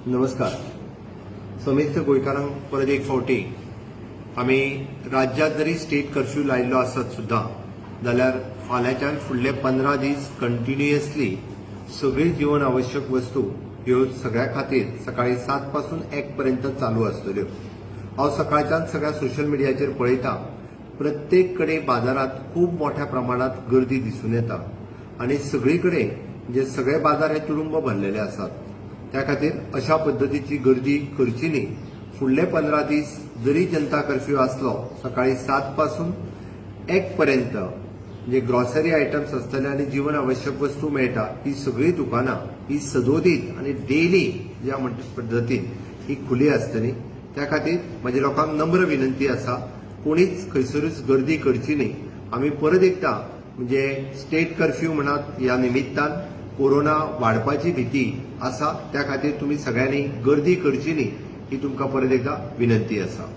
नमस्कार. समेस्त गोंयकारांक परत एक फावटी आमी राज्यात जरी स्टेट कर्फ्यू लायिल्लो आसत सुद्दां जाल्यार फाल्यांच्यान फुडले 15 दीस कंटिन्युअसली सगळी जीवन आवश्यक वस्तू ह्यो सगळ्या खातीर सकाळी 7 पासून 1 पर्यंत चालू आसतल्यो. हांव सकाळच्यान सगळ्या सोशल मिडियाचेर पळयतां, प्रत्येक कडेन बाजारात खूब मोठ्या प्रमाणात गर्दी दिसून येता आनी सगळीकडे जे सगळे बाजार हे तुडुंब भरलेले आसात. त्या खातीर अशा पद्धतीची गर्दी करची न्ही. फुडले 15 दीस जरी जनता कर्फ्यू आसलो सकाळी 7 पासून 1 पर्यंत जे ग्रॉसरी आयटम्स आसतले आनी जीवन आवश्यक वस्तू मेळटा ही सगळी दुकानां ही सदोदीत आनी डेली ज्या पद्धतीन ही खुली आसतली. त्या खातीर म्हज्या लोकांक नम्र विनंती आसा, कोणीच खंयसरूच गर्दी करची न्ही. आमी परत एकदा म्हणजे स्टेट कर्फ्यू म्हणत ह्या निमित्तान कोरोना वाडपाची भीती आसा, त्या खातीर तुमी सगळ्यांनी गर्दी करची न्ही ही तुमकां परत एकदा विनंती आसा.